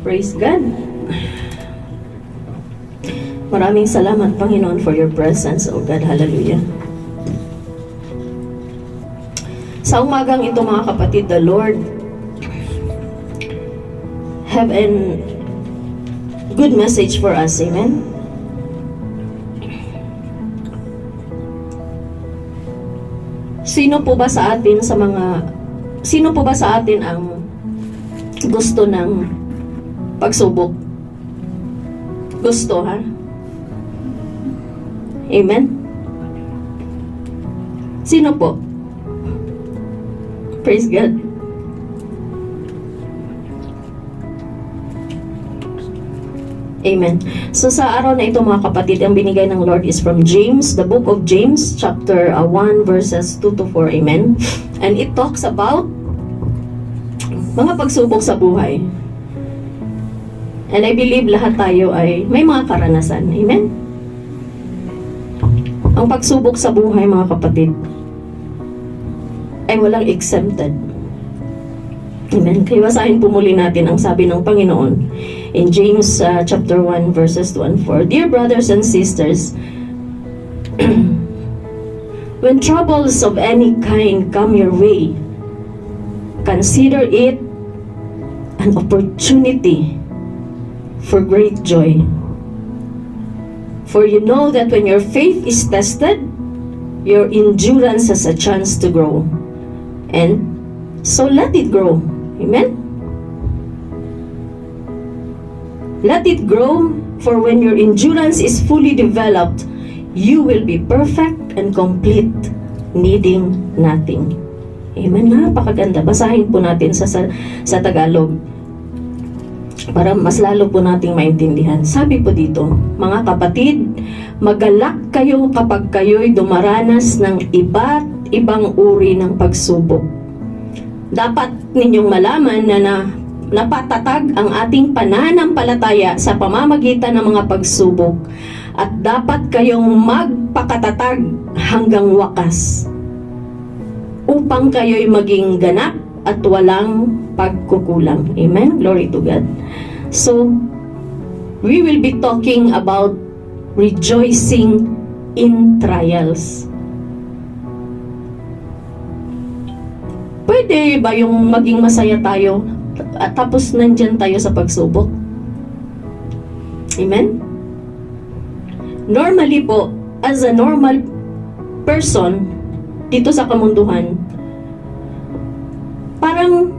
Praise God. Maraming salamat, Panginoon, for your presence, O God. Hallelujah. Sa umagang ito, mga kapatid, the Lord have a good message for us. Amen? Sino po ba sa atin ang gusto ng pagsubok? Gusto, ha? Amen? Sino po? Praise God. Amen. So sa araw na ito, mga kapatid, ang binigay ng Lord is from James, the book of James, chapter 1, verses 2 to 4. Amen. And it talks about mga pagsubok sa buhay. And I believe lahat tayo ay may mga karanasan. Amen. Ang pagsubok sa buhay, mga kapatid, ay walang exempted. Amen. Kaya basahin po muli natin ang sabi ng Panginoon in James chapter 1 verses 2 and 4. Dear brothers and sisters, when troubles of any kind come your way, consider it an opportunity for great joy. For you know that when your faith is tested, your endurance has a chance to grow. And so let it grow. Amen? Let it grow, for when your endurance is fully developed, you will be perfect and complete, needing nothing. Amen? Napakaganda. Basahin po natin sa Tagalog para mas lalo po nating maintindihan. Sabi po dito, mga kapatid, magalak kayo kapag kayo'y dumaranas ng iba't ibang uri ng pagsubok. Dapat ninyong malaman na napatatag ang ating pananampalataya sa pamamagitan ng mga pagsubok, at dapat kayong magpakatatag hanggang wakas upang kayo'y maging ganap at walang pagkukulang. Amen? Glory to God. So, we will be talking about rejoicing in trials. Pwede ba yung maging masaya tayo at tapos nandyan tayo sa pagsubok? Amen? Normally po, as a normal person dito sa kamunduhan, parang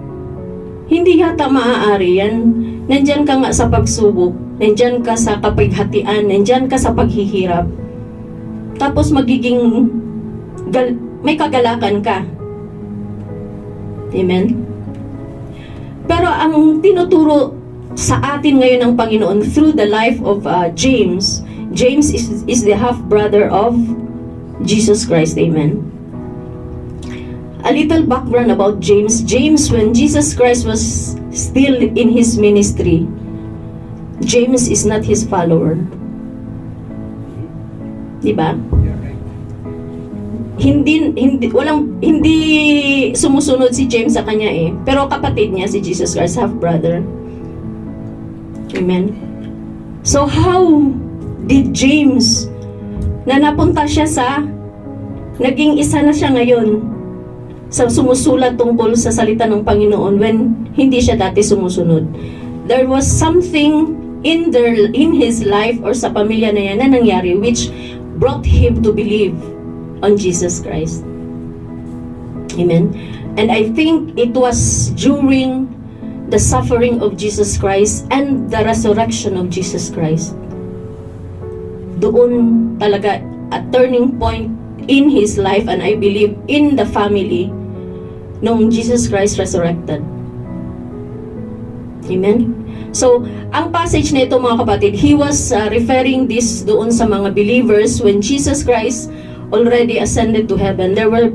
hindi yata maaari yan. Nandyan ka nga sa pagsubok, nandyan ka sa kapighatian, nandyan ka sa paghihirap, tapos magiging may kagalakan ka. Amen? Pero ang tinuturo sa atin ngayon ng Panginoon through the life of James. James is the half-brother of Jesus Christ. Amen? A little background about James. James, when Jesus Christ was still in his ministry, James is not his follower. Diba? Hindi sumusunod si James sa kanya eh. Pero kapatid niya si Jesus Christ, half-brother. Amen? So how did James, na napunta siya naging isa na siya ngayon sa sumusulat tungkol sa salita ng Panginoon when hindi siya dati sumusunod? There was something in his life or sa pamilya na yan na nangyari which brought him to believe on Jesus Christ. Amen? And I think it was during the suffering of Jesus Christ and the resurrection of Jesus Christ. Doon talaga a turning point in his life, and I believe in the family nung Jesus Christ resurrected. Amen? So, ang passage na ito, mga kapatid, he was referring this doon sa mga believers when Jesus Christ already ascended to heaven. There were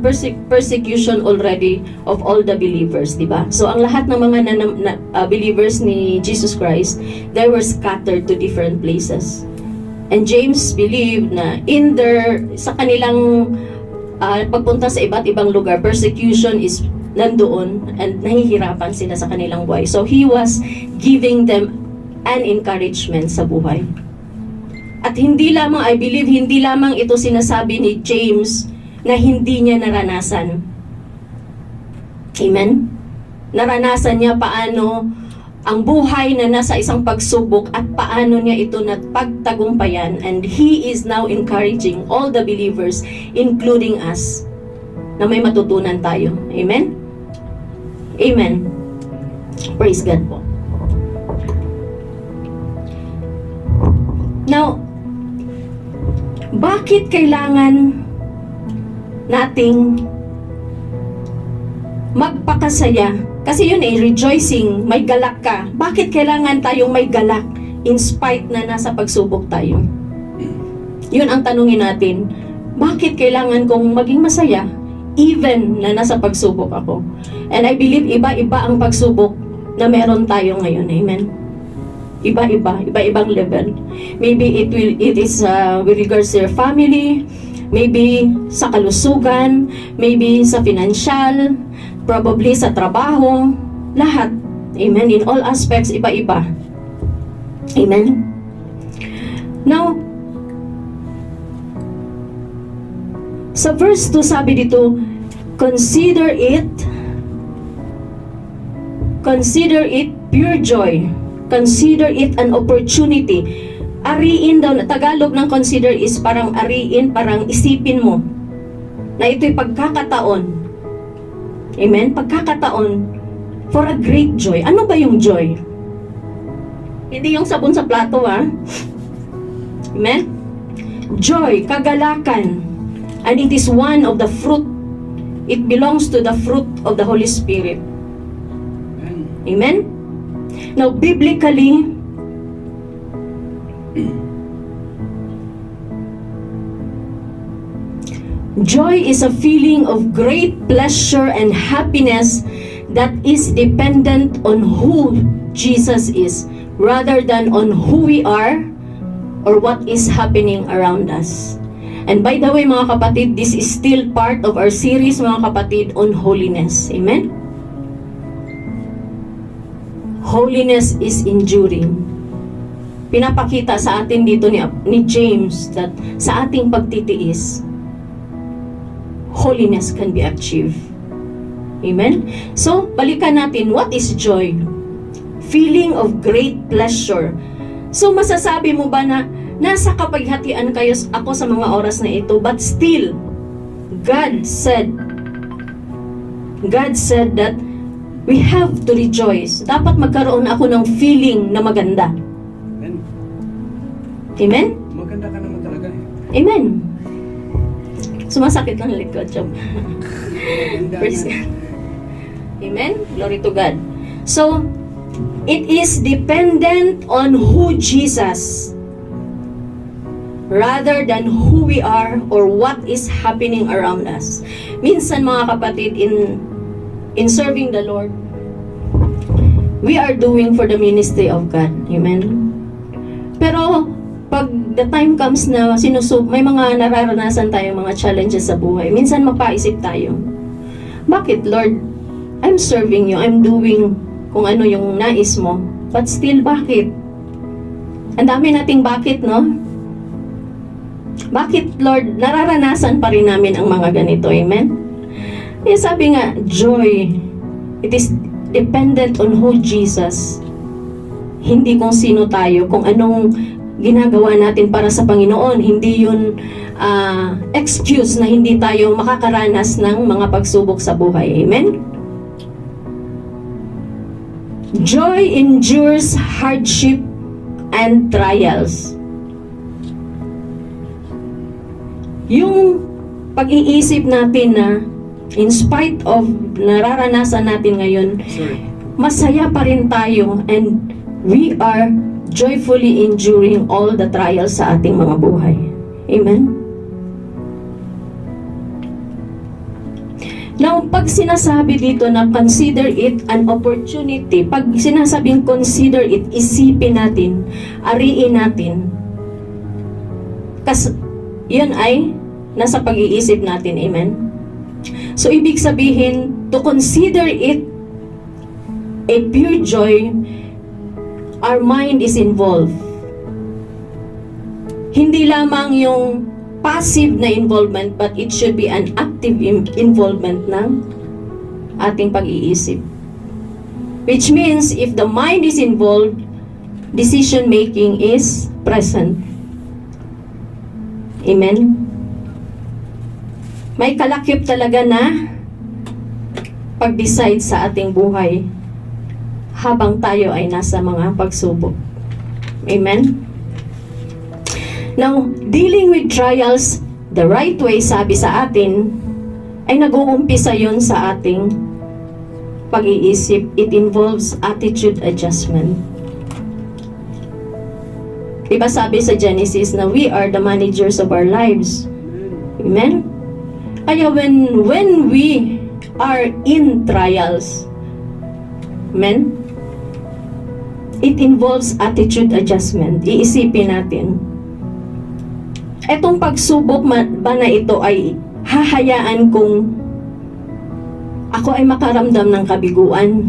persecution already of all the believers, di ba? So, ang lahat ng mga believers ni Jesus Christ, they were scattered to different places. And James believed na sa kanilang pagpunta sa iba't ibang lugar, persecution is nandoon and nahihirapan sila sa kanilang buhay. So he was giving them an encouragement sa buhay. At hindi lamang, I believe, hindi lamang ito sinasabi ni James na hindi niya naranasan. Amen? Naranasan niya paano ang buhay na nasa isang pagsubok at paano niya ito napagtagumpayan, and he is now encouraging all the believers, including us, na may matutunan tayo. Amen? Amen. Praise God po. Now, bakit kailangan nating magpakasaya? Kasi yun rejoicing, may galak ka. Bakit kailangan tayong may galak in spite na nasa pagsubok tayo? Yun ang tanungin natin. Bakit kailangan kong maging masaya even na nasa pagsubok ako? And I believe iba-iba ang pagsubok na meron tayo ngayon. Amen? Iba-ibang level. Maybe it is with regards to your family, maybe sa kalusugan, maybe sa financial, probably sa trabaho, lahat. Amen? In all aspects, iba-iba. Amen? Now, sa verse 2 sabi dito, consider it pure joy. Consider it an opportunity. Ariin daw, Tagalog ng consider is parang ariin, parang isipin mo na ito'y pagkakataon. Amen? Pagkakataon for a great joy. Ano ba yung joy? Hindi yung sabon sa plato, ha? Amen? Joy, kagalakan. And it is one of the fruit. It belongs to the fruit of the Holy Spirit. Amen? Now, biblically, joy is a feeling of great pleasure and happiness that is dependent on who Jesus is, rather than on who we are or what is happening around us. And by the way, mga kapatid, this is still part of our series, mga kapatid, on holiness. Amen? Holiness is enduring. Pinapakita sa atin dito ni James that sa ating pagtitiis, holiness can be achieved. Amen? So, balikan natin, what is joy? Feeling of great pleasure. So, masasabi mo ba na nasa kapaghatian kayo ako sa mga oras na ito, but still, God said that we have to rejoice. Dapat magkaroon ako ng feeling na maganda. Amen. Amen? Maganda ka naman talaga eh. Amen. Sumasakit lang ang likod. Praise God. Amen? Glory to God. So, it is dependent on who Jesus, rather than who we are or what is happening around us. Minsan, mga kapatid, in serving the Lord, we are doing for the ministry of God. Amen? Pero, pag the time comes na may mga nararanasan tayong mga challenges sa buhay, minsan mapaisip tayo, bakit, Lord, I'm serving you, I'm doing kung ano yung nais mo, but still, bakit? Ang dami nating bakit, no? Bakit, Lord, nararanasan pa rin namin ang mga ganito, amen? Sabi nga, joy, it is dependent on who Jesus. Hindi kung sino tayo, kung anong ginagawa natin para sa Panginoon. Hindi yun excuse na hindi tayo makakaranas ng mga pagsubok sa buhay. Amen? Joy endures hardship and trials. Yung pag-iisip natin na in spite of nararanasan natin ngayon, masaya pa rin tayo, and we are joyfully enduring all the trials sa ating mga buhay. Amen? Now, pag sinasabi dito na consider it an opportunity, pag sinasabing consider it, isipin natin, ariin natin. Kasi yun ay nasa pag-iisip natin. Amen? So, ibig sabihin, to consider it a pure joy, our mind is involved. Hindi lamang yung passive na involvement, but it should be an active involvement ng ating pag-iisip. Which means, if the mind is involved, decision making is present. Amen? May kalakip talaga na pag-decide sa ating buhay habang tayo ay nasa mga pagsubok. Amen? Now, dealing with trials the right way, sabi sa atin, ay nag-uumpisa yun sa ating pag-iisip. It involves attitude adjustment. Diba sabi sa Genesis na we are the managers of our lives? Amen? Kaya when we are in trials, amen? It involves attitude adjustment. Iisipin natin, etong pagsubok ba na ito ay hahayaan kung ako ay makaramdam ng kabiguan?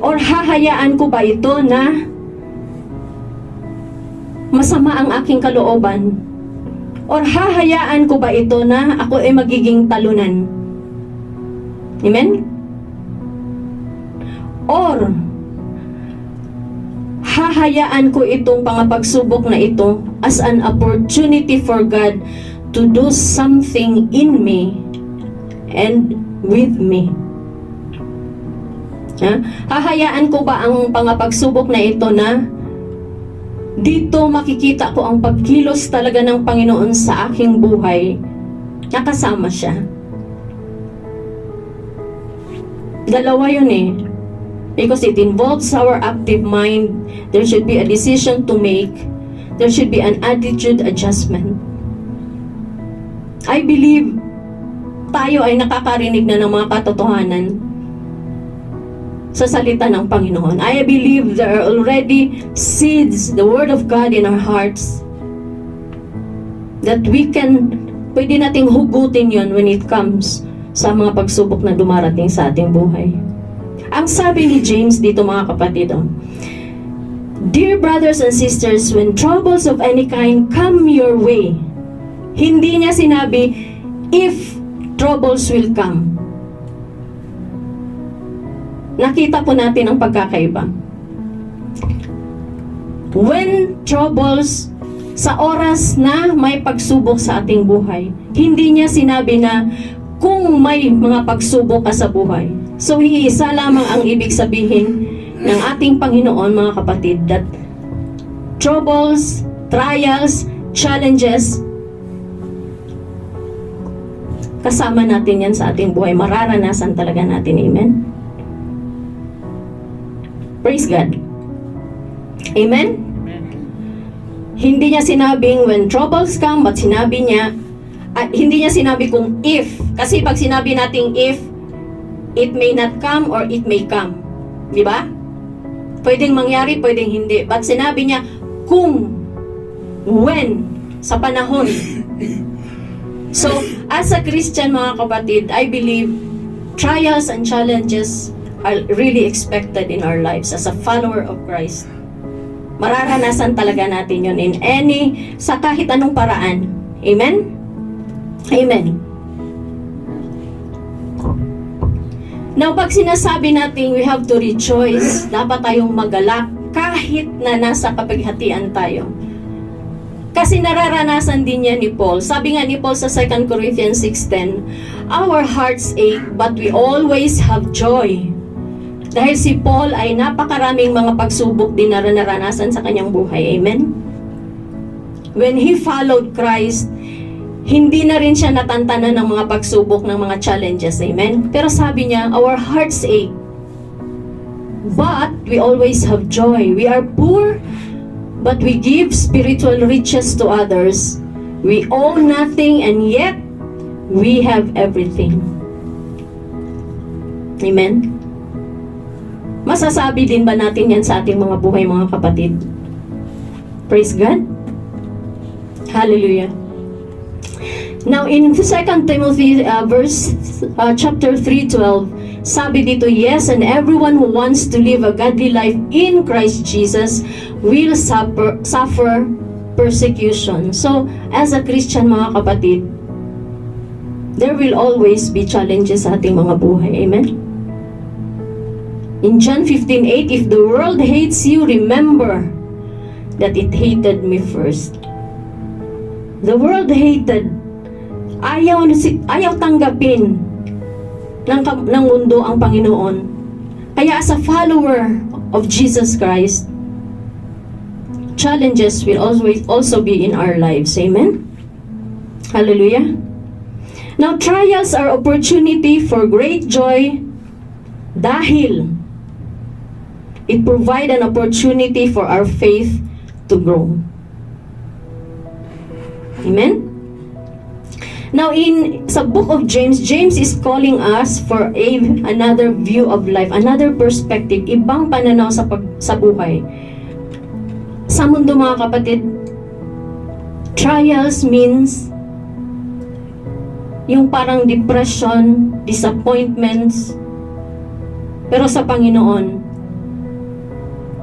Or hahayaan ko ba ito na masama ang aking kalooban? Or hahayaan ko ba ito na ako ay magiging talunan? Amen? Or hahayaan ko itong pagsubok na ito as an opportunity for God to do something in me and with me. Hahayaan ko ba ang pagsubok na ito na dito makikita ko ang pagkilos talaga ng Panginoon sa aking buhay, nakasama siya? Dalawa yun eh. Because it involves our active mind, there should be a decision to make, there should be an attitude adjustment. I believe tayo ay nakakarinig na ng mga katotohanan sa salita ng Panginoon. I believe there are already seeds, the Word of God in our hearts, that pwede nating hugutin yon when it comes sa mga pagsubok na dumarating sa ating buhay. Ang sabi ni James dito, mga kapatid, Dear brothers and sisters, when troubles of any kind come your way, hindi niya sinabi, if troubles will come. Nakita po natin ang pagkakaiba. When troubles, sa oras na may pagsubok sa ating buhay, hindi niya sinabi na kung may mga pagsubok ka sa buhay. So, iisa lamang ang ibig sabihin ng ating Panginoon, mga kapatid, that troubles, trials, challenges, kasama natin yan sa ating buhay. Mararanasan talaga natin. Amen? Praise God. Amen? Hindi niya sinabing when troubles come, but sinabi niya, hindi niya sinabi kung if. Kasi pag sinabi nating if, it may not come or it may come. Di ba? Pwedeng mangyari, pwedeng hindi. But sinabi niya, kung, when, sa panahon. So, as a Christian, mga kapatid, I believe trials and challenges are really expected in our lives as a follower of Christ. Mararanasan talaga natin yun sa kahit anong paraan. Amen? Amen. Now, pag sinasabi natin we have to rejoice, dapat tayong magalak kahit na nasa kapighatian tayo. Kasi nararanasan din niya ni Paul. Sabi nga ni Paul sa 2 Corinthians 6:10, our hearts ache, but we always have joy. Dahil si Paul ay napakaraming mga pagsubok din na naranasan sa kanyang buhay. Amen? When he followed Christ, hindi na rin siya natantanan ng mga pagsubok, ng mga challenges. Amen? Pero sabi niya, our hearts ache, but we always have joy. We are poor, but we give spiritual riches to others. We own nothing, and yet we have everything. Amen? Masasabi din ba natin yan sa ating mga buhay, mga kapatid? Praise God. Hallelujah. Now in 2 Timothy chapter 3:12, sabi dito, yes, and everyone who wants to live a godly life in Christ Jesus will suffer persecution. So, as a Christian mga kapatid, there will always be challenges sa ating mga buhay. Amen? In John 15:8, if the world hates you, remember that it hated me first. The world hated. Ayaw tanggapin ng mundo ang Panginoon. Kaya as a follower of Jesus Christ, challenges will always also be in our lives. Amen? Hallelujah. Now, trials are opportunity for great joy dahil it provide an opportunity for our faith to grow. Amen? Now, sa book of James, James is calling us for another view of life, another perspective, ibang pananaw sa buhay. Sa mundo mga kapatid, trials means yung parang depression, disappointments. Pero sa Panginoon,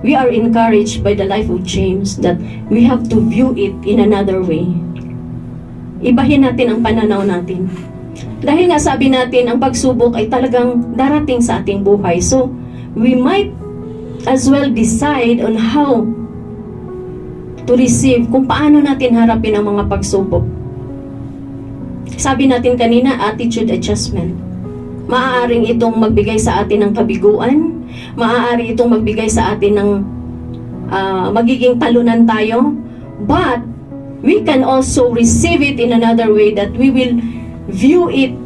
we are encouraged by the life of James that we have to view it in another way. Ibahin natin ang pananaw natin. Dahil nga sabi natin, ang pagsubok ay talagang darating sa ating buhay. So, we might as well decide on how to receive, kung paano natin harapin ang mga pagsubok. Sabi natin kanina, attitude adjustment. Maaaring itong magbigay sa atin ng kabiguan, maaari itong magbigay sa atin ng magiging talunan tayo, but we can also receive it in another way that we will view it,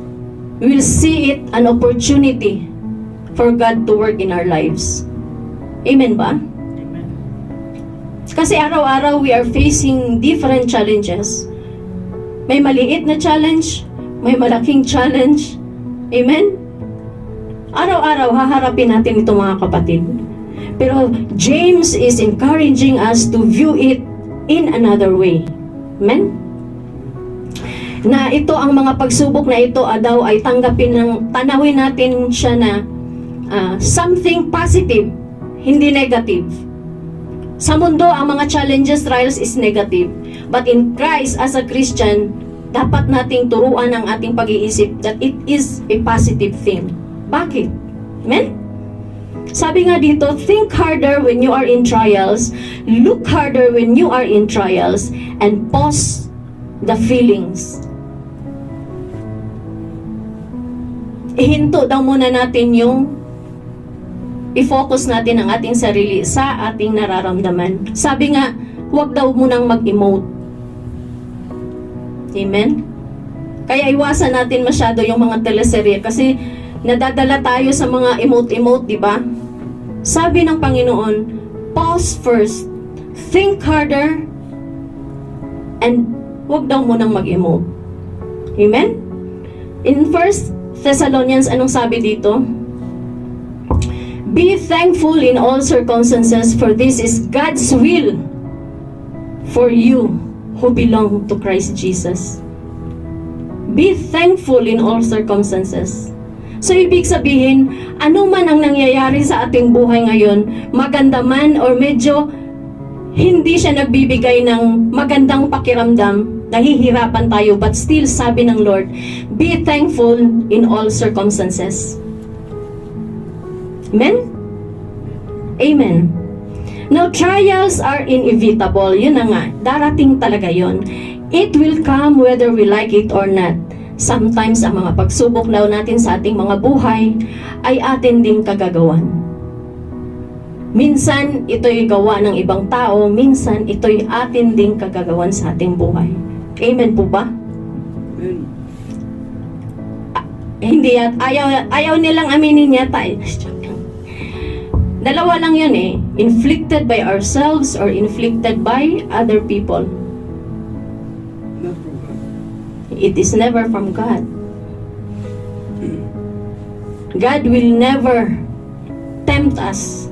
we will see it an opportunity for God to work in our lives. Amen ba? Amen. Kasi araw-araw we are facing different challenges. May maliit na challenge, may malaking challenge. Amen? Araw-araw haharapin natin ito mga kapatid. Pero James is encouraging us to view it in another way. Amen? Na ito ang mga pagsubok na ito daw ay tanawin natin siya na something positive, hindi negative. Sa mundo, ang mga challenges, trials is negative. But in Christ, as a Christian, dapat nating turuan ang ating pag-iisip that it is a positive thing. Bakit? Amen? Sabi nga dito, think harder when you are in trials, look harder when you are in trials, and pause the feelings. Ihinto daw muna natin i-focus natin ang ating sarili sa ating nararamdaman. Sabi nga, huwag daw munang mag-emote. Amen? Kaya iwasan natin masyado yung mga teleserye kasi nadadala tayo sa mga emote-emote, di ba? Sabi ng Panginoon, pause first, think harder, and huwag daw munang mag-emote. Amen? In 1 Thessalonians, anong sabi dito? Be thankful in all circumstances, for this is God's will for you who belong to Christ Jesus. Be thankful in all circumstances. So, ibig sabihin, ano man ang nangyayari sa ating buhay ngayon, maganda man or medyo hindi siya nagbibigay ng magandang pakiramdam, nahihirapan tayo, but still, sabi ng Lord, be thankful in all circumstances. Amen? Amen. Now, trials are inevitable. Yun na nga, darating talaga yun. It will come whether we like it or not. Sometimes, ang mga pagsubok daw natin sa ating mga buhay ay atin ding kagagawan. Minsan, ito'y gawa ng ibang tao. Minsan, ito'y atin ding kagagawan sa ating buhay. Amen po ba? Amen. Hindi at ayaw nilang aminin yata. Dalawa lang yun eh. Inflicted by ourselves or inflicted by other people. Not from God. It is never from God. God will never tempt us.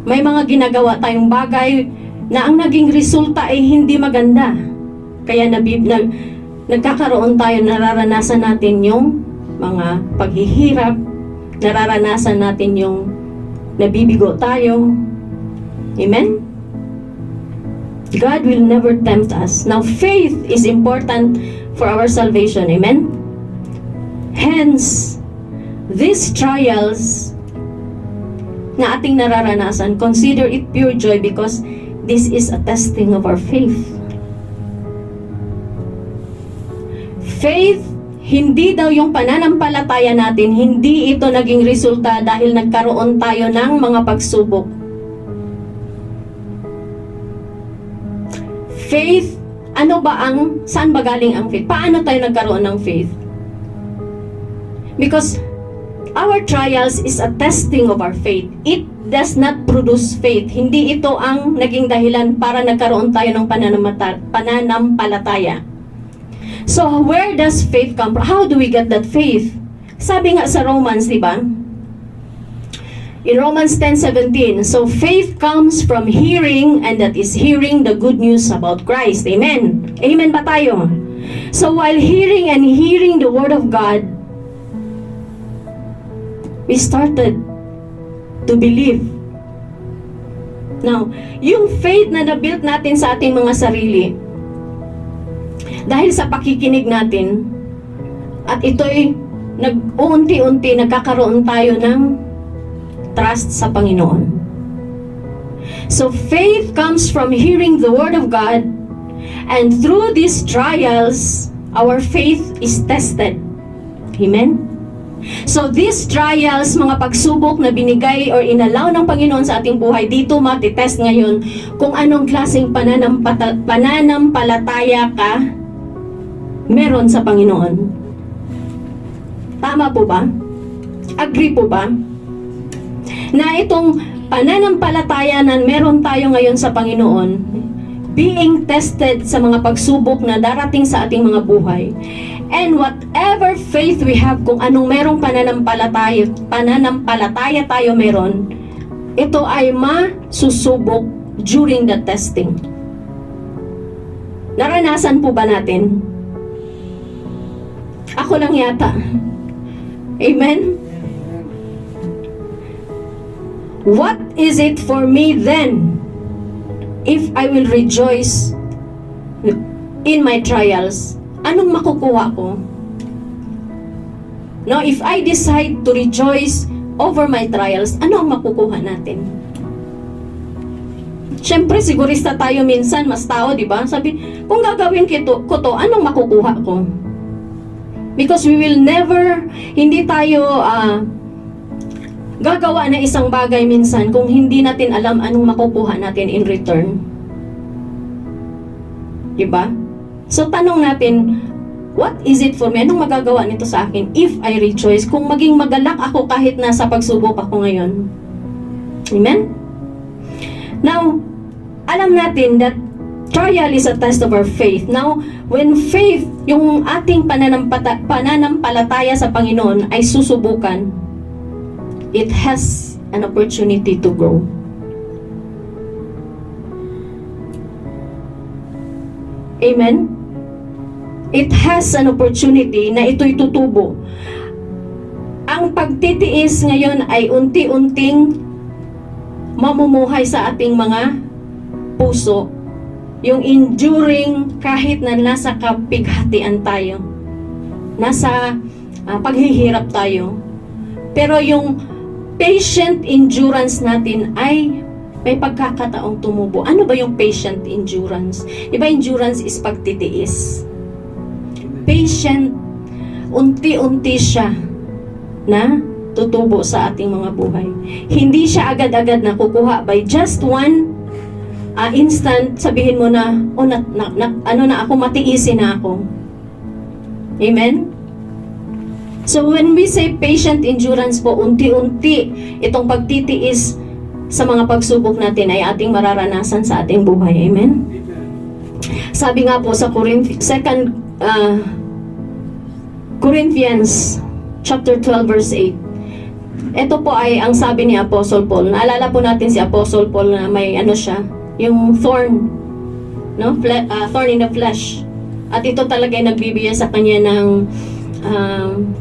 May mga ginagawa tayong bagay na ang naging resulta ay hindi maganda. Kaya nagkakaroon tayo, nararanasan natin yung mga paghihirap, nararanasan natin yung nabibigo tayo. Amen? God will never tempt us. Now, faith is important for our salvation. Amen? Hence, these trials na ating nararanasan, consider it pure joy because this is a testing of our faith. Faith, hindi daw yung pananampalataya natin, hindi ito naging resulta dahil nagkaroon tayo ng mga pagsubok. Faith, saan ba galing ang faith? Paano tayo nagkaroon ng faith? Because our trials is a testing of our faith. It does not produce faith. Hindi ito ang naging dahilan para nagkaroon tayo ng pananampalataya. So, where does faith come from? How do we get that faith? Sabi nga sa Romans, di ba? In Romans 10:17, so faith comes from hearing, and that is hearing the good news about Christ. Amen. Amen ba tayo? So while hearing the word of God, we started to believe. Now, yung faith na na-build natin sa ating mga sarili, dahil sa pakikinig natin, at ito'y nag-unti-unti nagkakaroon tayo ng trust sa Panginoon. So faith comes from hearing the word of God, and through these trials, our faith is tested. Amen? So these trials, mga pagsubok na binigay or inalaw ng Panginoon sa ating buhay, dito matitest ngayon kung anong klaseng pananampalataya ka meron sa Panginoon. Tama po ba? Agree po ba? Na itong pananampalataya na meron tayo ngayon sa Panginoon, being tested sa mga pagsubok na darating sa ating mga buhay. And whatever faith we have, kung anong merong pananampalataya tayo meron, ito ay masusubok during the testing. Naranasan po ba natin? Ako lang yata. Amen? What is it for me then if I will rejoice in my trials? Anong makukuha ko? Now, if I decide to rejoice over my trials, ano ang makukuha natin? Siyempre, sigurista tayo minsan, mas tao, di ba? Sabi, kung gagawin ko to, anong makukuha ko? Because we will never, hindi tayo gagawa na isang bagay minsan kung hindi natin alam anong makukuha natin in return. Diba? So tanong natin, what is it for me? Anong magagawa nito sa akin if I rejoice? Kung maging magalak ako kahit nasa pagsubok ako ngayon. Amen? Now, alam natin that trial is a test of our faith. Now, when faith, yung ating pananampalataya sa Panginoon ay susubukan, it has an opportunity to grow. Amen? It has an opportunity na ito'y tutubo. Ang pagtitiis ngayon ay unti-unting mamumuhay sa ating mga puso. Yung enduring kahit na nasa kapighatian tayo. Nasa paghihirap tayo. Pero yung patient endurance natin ay may pagkakataong tumubo. Ano ba yung patient endurance? Diba endurance is pagtitiis. Patient, unti-unti siya na tutubo sa ating mga buhay. Hindi siya agad-agad na kukuha by just one instant, sabihin mo na, ako, matiisin na ako. Amen? So when we say patient endurance po, unti-unti itong pagtitiis sa mga pagsubok natin ay ating mararanasan sa ating buhay. Amen? Sabi nga po sa Corinthians chapter 12 verse 8. Ito po ay ang sabi ni Apostle Paul. Naalala po natin si Apostle Paul na may siya, yung thorn, no? Thorn in the flesh. At ito talaga ay nagbibigay sa kanya ng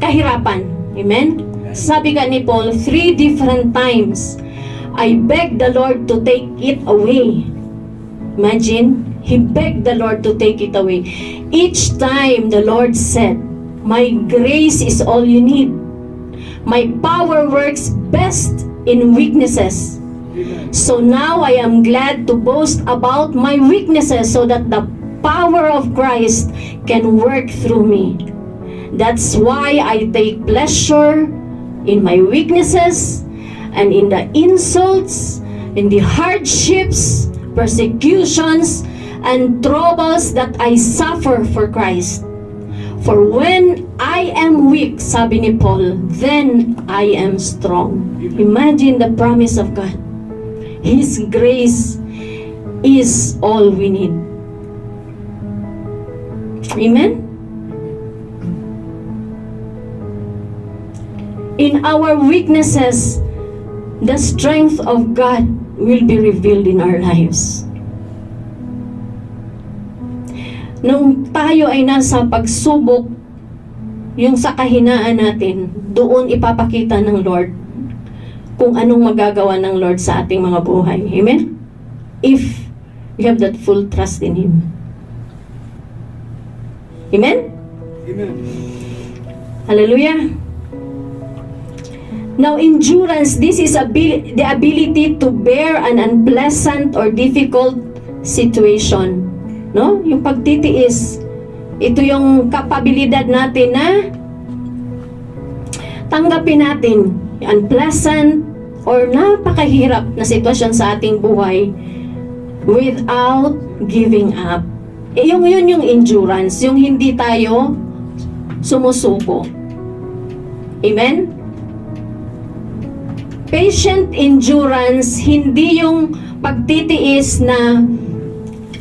kahirapan. Amen? Sabi ka ni Paul, 3 different times, I begged the Lord to take it away. Imagine, he begged the Lord to take it away. Each time the Lord said, my grace is all you need. My power works best in weaknesses. So now I am glad to boast about my weaknesses so that the power of Christ can work through me. That's why I take pleasure in my weaknesses and in the insults, in the hardships, persecutions, and troubles that I suffer for Christ. For when I am weak, sabi ni Paul, then I am strong. Imagine the promise of God. His grace is all we need. Amen? In our weaknesses, the strength of God will be revealed in our lives. Nung tayo ay nasa pagsubok, yung sa kahinaan natin, doon ipapakita ng Lord kung anong magagawa ng Lord sa ating mga buhay. Amen? If we have that full trust in Him. Amen? Amen. Hallelujah. Now, endurance, this is the ability to bear an unpleasant or difficult situation. No? Yung pagtitiis, ito yung kapabilidad natin na tanggapin natin yung unpleasant or napakahirap na sitwasyon sa ating buhay without giving up. Yun yung endurance, yung hindi tayo sumusuko. Amen? Patient endurance, hindi yung pagtitiis na,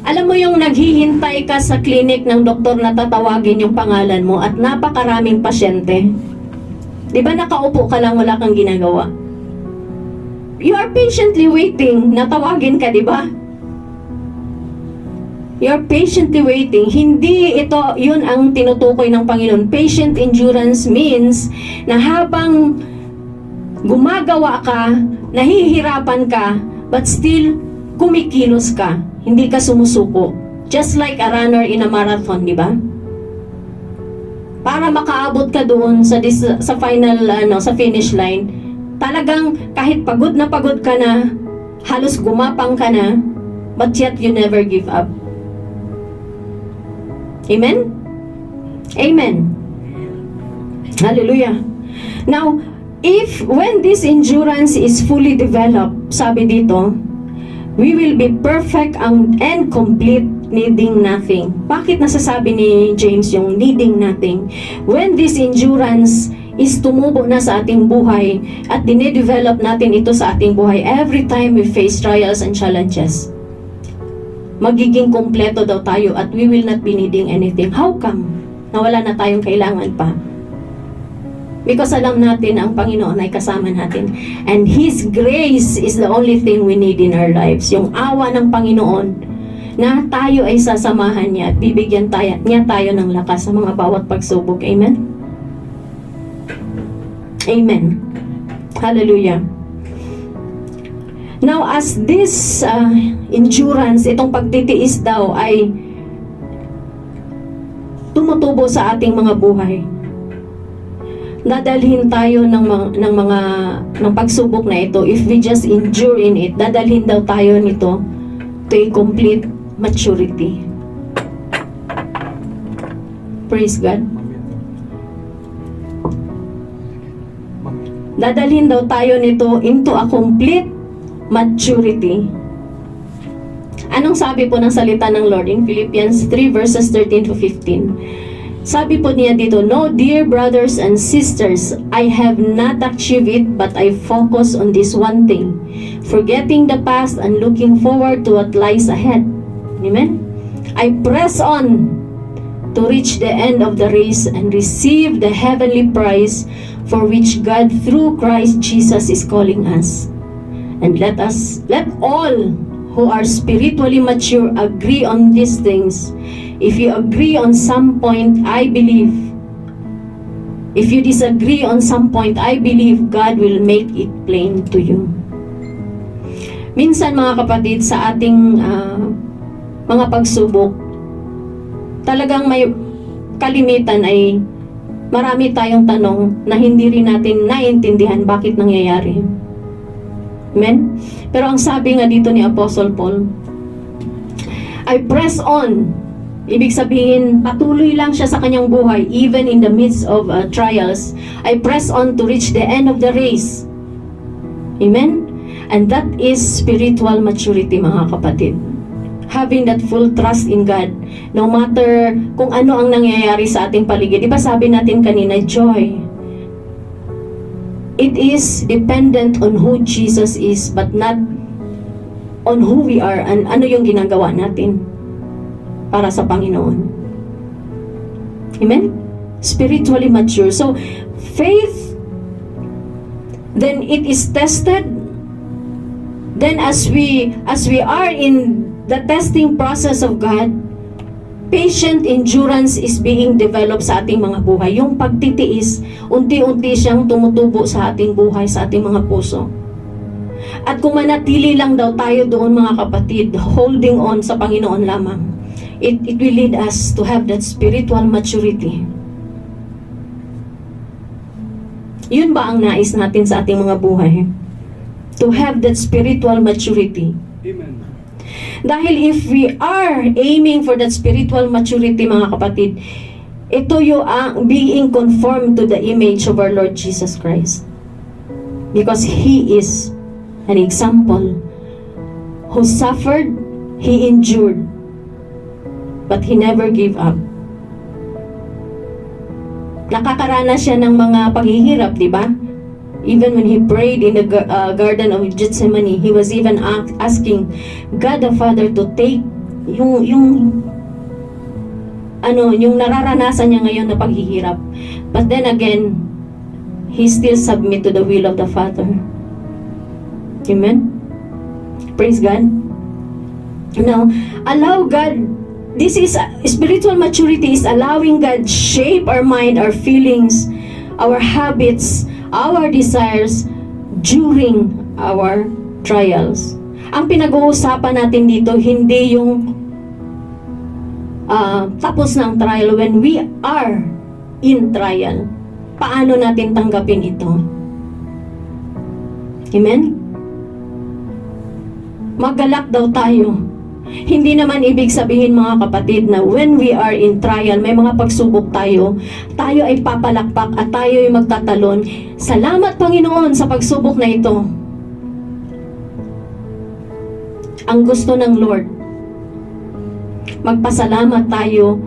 alam mo yung naghihintay ka sa clinic ng doktor na tatawagin yung pangalan mo at napakaraming pasyente. Di ba nakaupo ka lang, wala kang ginagawa? You are patiently waiting na tawagin ka, di ba? You are patiently waiting. Hindi ito, yun ang tinutukoy ng Panginoon. Patient endurance means na habang gumagawa ka, nahihirapan ka, but still kumikilos ka. Hindi ka sumusuko. Just like a runner in a marathon, di ba? Para makaabot ka doon sa final sa finish line, talagang kahit pagod ka na, halos gumapang ka na, but yet you never give up. Amen? Amen. Hallelujah. Now, when this endurance is fully developed, sabi dito, we will be perfect and complete, needing nothing. Bakit nasasabi ni James yung needing nothing? When this endurance is tumubo na sa ating buhay at dinedevelop natin ito sa ating buhay every time we face trials and challenges, magiging kompleto daw tayo at we will not be needing anything. How come? Nawala na tayong kailangan pa. Because alam natin ang Panginoon ay kasama natin. And His grace is the only thing we need in our lives. Yung awa ng Panginoon na tayo ay sasamahan niya at bibigyan niya tayo ng lakas sa mga bawat pagsubok. Amen? Amen. Hallelujah. Now, as this endurance, itong pagtitiis daw ay tumutubo sa ating mga buhay, dadalhin tayo ng pagsubok na ito. If we just endure in it, dadalhin daw tayo nito to a complete maturity. Praise God. Dadalhin daw tayo nito into a complete maturity. Anong sabi po ng salita ng Lord in Philippians 3 verses 13 to 15? Sabi po niya dito, no, dear brothers and sisters, I have not achieved it, but I focus on this one thing, forgetting the past and looking forward to what lies ahead. Amen? I press on to reach the end of the race and receive the heavenly prize for which God through Christ Jesus is calling us. And let all who are spiritually mature agree on these things. If you agree on some point, I believe. If you disagree on some point, I believe God will make it plain to you. Minsan mga kapatid, sa ating mga pagsubok, talagang may kalimitan ay marami tayong tanong na hindi rin natin naiintindihan bakit nangyayari. Amen? Pero ang sabi nga dito ni Apostle Paul, I press on. Ibig sabihin, patuloy lang siya sa kanyang buhay, even in the midst of trials. I press on to reach the end of the race. Amen? And that is spiritual maturity, mga kapatid. Having that full trust in God, no matter kung ano ang nangyayari sa ating paligid. Diba sabi natin kanina, joy. It is dependent on who Jesus is, but not on who we are and ano yung ginagawa natin para sa Panginoon. Amen? Spiritually mature. So, faith, then it is tested. Then as we are in the testing process of God, patient endurance is being developed sa ating mga buhay. Yung pagtitiis, unti-unti siyang tumutubo sa ating buhay, sa ating mga puso. At kung manatili lang daw tayo doon, mga kapatid, holding on sa Panginoon lamang, it will lead us to have that spiritual maturity. Yun ba ang nais natin sa ating mga buhay? To have that spiritual maturity. Amen. Dahil if we are aiming for that spiritual maturity, mga kapatid, ito yung being conformed to the image of our Lord Jesus Christ. Because He is an example who suffered, He endured, but He never gave up. Nakakaranas siya ng mga paghihirap, di ba? Even when He prayed in the Garden of Gethsemane, He was even asking God the Father to take yung nararanasan niya ngayon na paghihirap. But then again, He still submit to the will of the Father. Amen? Praise God. Now, allow God. This is spiritual maturity, is allowing God shape our mind, our feelings, our habits, our desires during our trials. Ang pinag-uusapan natin dito, hindi yung tapos na ang trial. When we are in trial, paano natin tanggapin ito? Amen? Magalak daw tayo. Hindi naman ibig sabihin, mga kapatid, na when we are in trial, may mga pagsubok tayo ay papalakpak at tayo ay magtatalon. Salamat, Panginoon, sa pagsubok na ito. Ang gusto ng Lord, magpasalamat tayo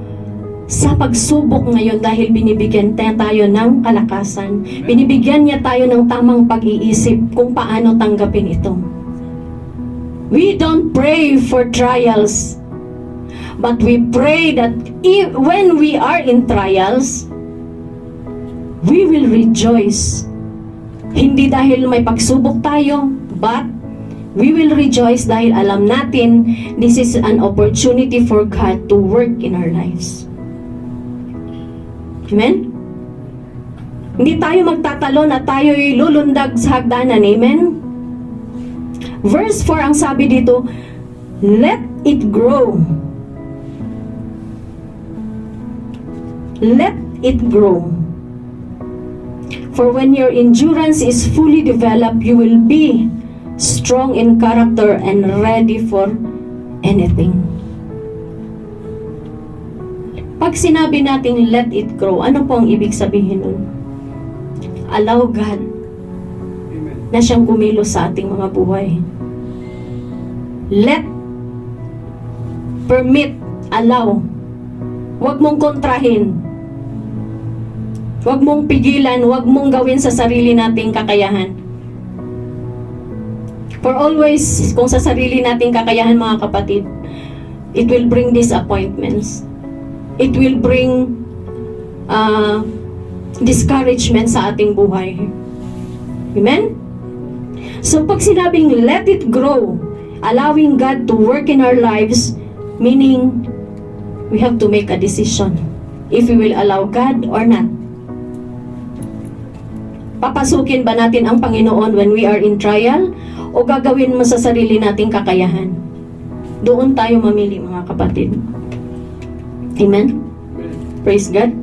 sa pagsubok ngayon dahil binibigyan tayo ng kalakasan. Binibigyan niya tayo ng tamang pag-iisip kung paano tanggapin ito. We don't pray for trials, but we pray that when we are in trials, we will rejoice. Hindi dahil may pagsubok tayo, but we will rejoice dahil alam natin this is an opportunity for God to work in our lives. Amen? Hindi tayo magtatalon at tayo'y lulundag sa hagdanan. Amen? Verse 4, ang sabi dito, let it grow. Let it grow. For when your endurance is fully developed, you will be strong in character and ready for anything. Pag sinabi natin let it grow, ano po ang ibig sabihin nun? Allow God na siyang kumilos sa ating mga buhay. Let, permit, allow. Huwag mong kontrahin. Huwag mong pigilan, huwag mong gawin sa sarili nating kakayahan. For always, kung sa sarili nating kakayahan, mga kapatid, it will bring disappointments. It will bring discouragement sa ating buhay. Amen? So pag sinabing let it grow, allowing God to work in our lives, meaning we have to make a decision if we will allow God or not. Papasukin ba natin ang Panginoon when we are in trial o gagawin mo sa sarili nating kakayahan? Doon tayo mamili, mga kapatid. Amen? Praise God.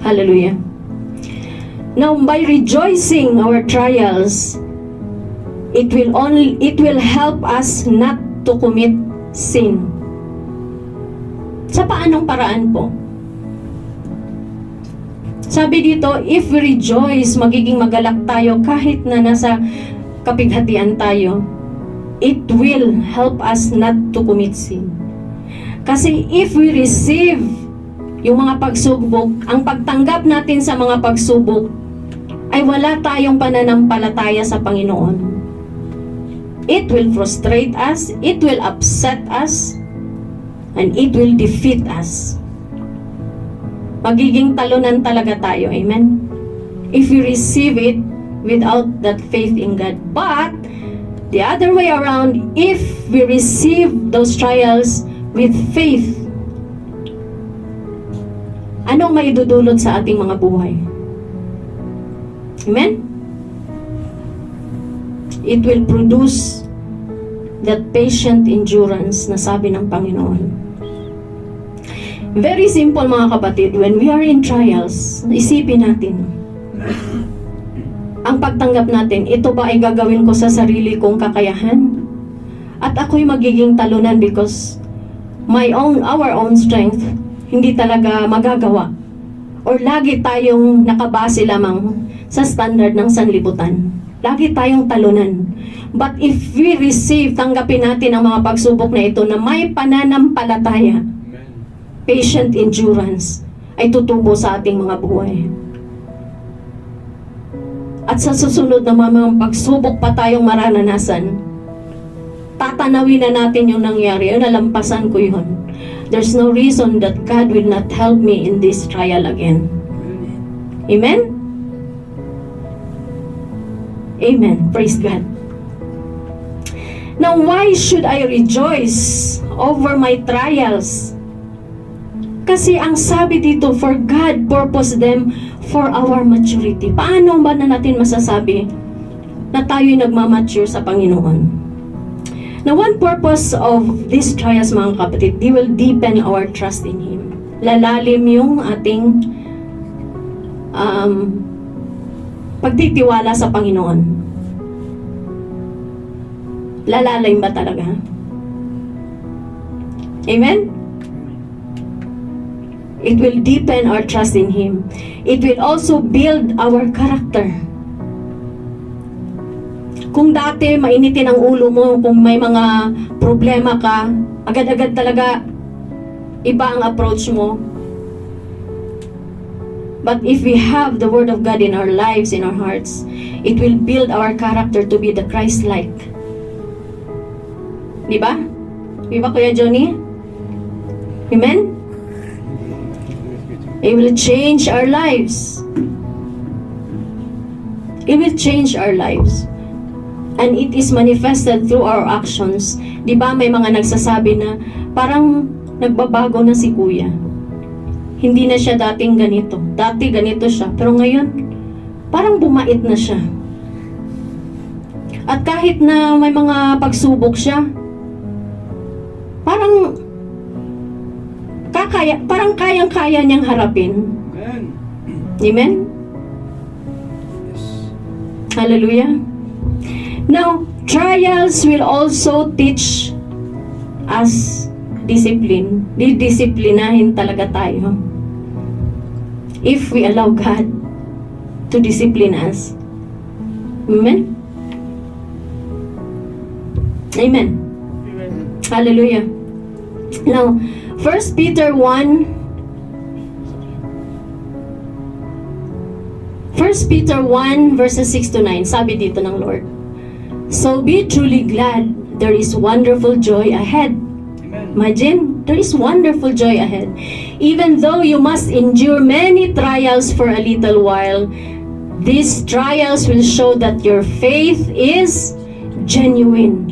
Hallelujah. Now, by rejoicing our trials, it will help us not to commit sin. Sa paanong paraan po? Sabi dito, if we rejoice, magiging magalak tayo kahit na nasa kapighatian tayo. It will help us not to commit sin. Kasi if we receive yung mga pagsubok, ang pagtanggap natin sa mga pagsubok ay wala tayong pananampalataya sa Panginoon. It will frustrate us, it will upset us, and it will defeat us. Magiging talunan talaga tayo. Amen? If we receive it without that faith in God. But, the other way around, if we receive those trials with faith, anong may dudulot sa ating mga buhay? Amen? It will produce that patient endurance na sabi ng Panginoon. Very simple, mga kapatid. When we are in trials, isipin natin, ang pagtanggap natin, ito ba ay gagawin ko sa sarili kong kakayahan? At ako'y magiging talunan because our own strength, hindi talaga magagawa. Or lagi tayong nakabase lamang sa standard ng sanlibutan. Lagi tayong talunan. But if we receive, tanggapin natin ang mga pagsubok na ito na may pananampalataya, patient endurance, ay tutubo sa ating mga buhay. At sa susunod na mga pagsubok pa tayong maranasan, tatanawin na natin yung nangyari, nalampasan ko yun. There's no reason that God will not help me in this trial again. Amen? Amen. Praise God. Now, why should I rejoice over my trials? Kasi ang sabi dito, for God purposed them for our maturity. Paano ba na natin masasabi na tayo'y nagmamature sa Panginoon? Now, one purpose of these trials, mga kapatid, they will deepen our trust in Him. Lalalim yung ating pagtitiwala sa Panginoon. Lalalim ba talaga? Amen? It will deepen our trust in Him. It will also build our character. Kung dati mainitin ang ulo mo, kung may mga problema ka, agad-agad talaga iba ang approach mo. But if we have the Word of God in our lives, in our hearts, it will build our character to be the Christ-like. Di ba? Di ba, Kuya Johnny? Amen? It will change our lives. It will change our lives. And it is manifested through our actions. Di ba may mga nagsasabi na parang nagbabago na si Kuya. Hindi na siya dating ganito. Dati ganito siya. Pero ngayon, parang bumait na siya. At kahit na may mga pagsubok siya, parang kayang-kaya niyang harapin. Amen. Amen? Yes. Hallelujah. Now, trials will also teach us discipline. Didisiplinahin talaga tayo. If we allow God to discipline us. Amen? Amen. Hallelujah. Now, 1 Peter 1 verses 6 to 9, sabi dito ng Lord, so be truly glad, there is wonderful joy ahead. Amen. Imagine, there is wonderful joy ahead. Even though you must endure many trials for a little while, these trials will show that your faith is genuine.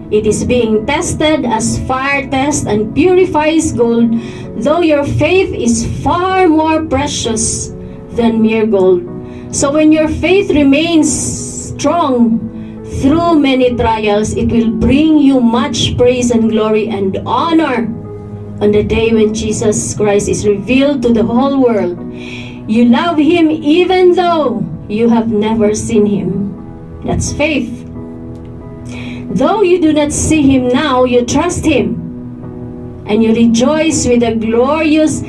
It is being tested as fire tests and purifies gold, though your faith is far more precious than mere gold. So when your faith remains strong through many trials, it will bring you much praise and glory and honor on the day when Jesus Christ is revealed to the whole world. You love Him even though you have never seen Him. That's faith. Though you do not see Him now, you trust Him, and you rejoice with a glorious,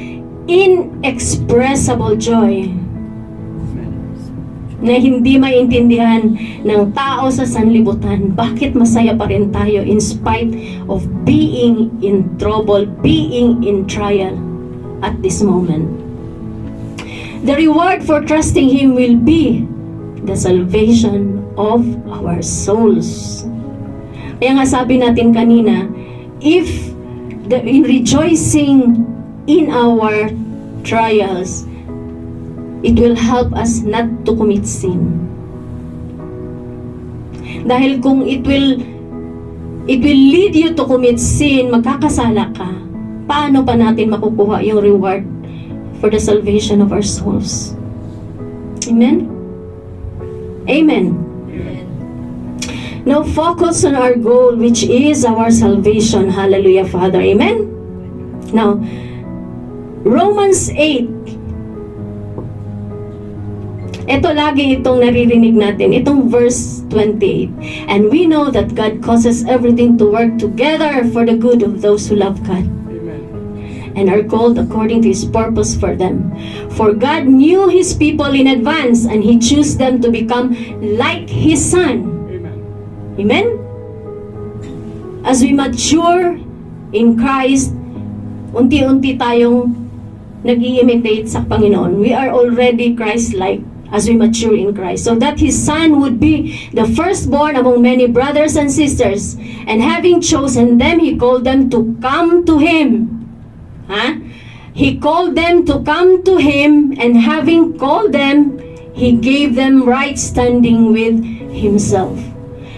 inexpressible joy na hindi maintindihan ng tao sa sanlibutan. Bakit masaya pa rin tayo in spite of being in trouble, being in trial at this moment? The reward for trusting Him will be the salvation of our souls. Kaya nga sabi natin kanina, if in rejoicing in our trials, it will help us not to commit sin. Dahil kung it will lead you to commit sin, magkakasala ka, paano pa natin makukuha yung reward for the salvation of our souls? Amen? Amen. Now focus on our goal, which is our salvation. Hallelujah, Father. Amen? Now, Romans 8. Ito lagi itong naririnig natin, itong verse 28. And we know that God causes everything to work together for the good of those who love God and are called according to His purpose for them. For God knew His people in advance, and He chose them to become like His Son. Amen? As we mature in Christ, unti-unti tayong nag-i-imitate sa Panginoon. We are already Christ-like as we mature in Christ. So that His Son would be the firstborn among many brothers and sisters. And having chosen them, He called them to come to Him. He called them to come to Him, and having called them, He gave them right standing with Himself.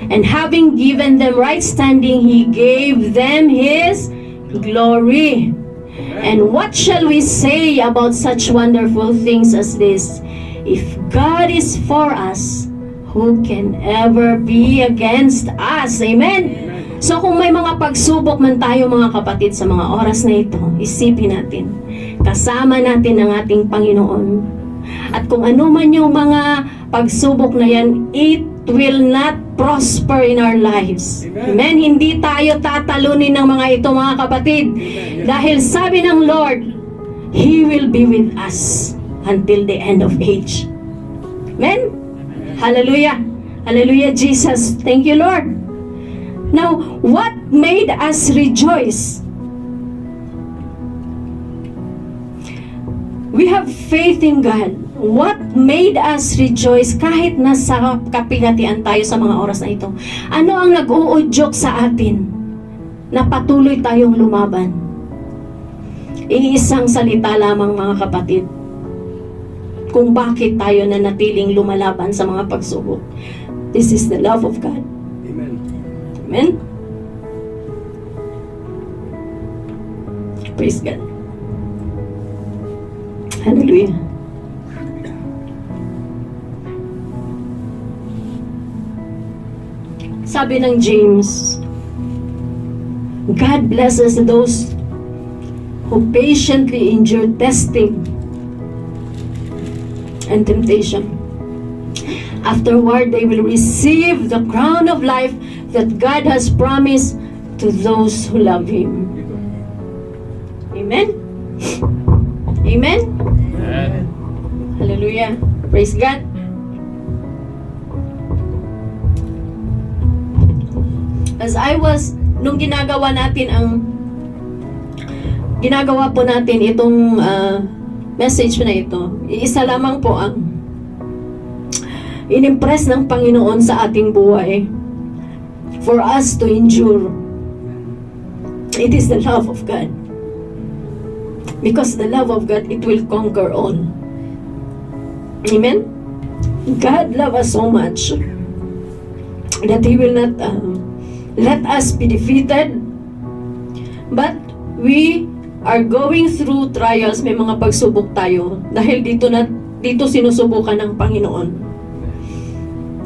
And having given them right standing, He gave them His glory. And what shall we say about such wonderful things as this? If God is for us, who can ever be against us? Amen? So kung may mga pagsubok man tayo mga kapatid sa mga oras na ito, isipin natin, kasama natin ang ating Panginoon. At kung ano man yung mga pagsubok na yan, it will not prosper in our lives. Amen? Hindi tayo tatalunin ng mga ito mga kapatid. Dahil sabi ng Lord, He will be with us until the end of age. Amen? Hallelujah. Hallelujah, Jesus. Thank you, Lord. Now, what made us rejoice? We have faith in God. What made us rejoice kahit nasa kapigatian tayo sa mga oras na ito? Ano ang nag-uudyok sa atin na patuloy tayong lumaban? Iisang salita lamang mga kapatid kung bakit tayo nanatiling lumalaban sa mga pagsubok. This is the love of God. Amen. Amen? Praise God. Hallelujah. Sabi ng James, God blesses those who patiently endure testing and temptation. Afterward, they will receive the crown of life that God has promised to those who love Him. Amen? Amen? Amen. Hallelujah. Praise God. As I was, nung ginagawa po natin itong message na ito, isa lamang po ang inimpress ng Panginoon sa ating buhay for us to endure. It is the love of God. Because the love of God, it will conquer all. Amen? God loves us so much that He will not let us be defeated. But we are going through trials, may mga pagsubok tayo dahil dito sinusubukan ng Panginoon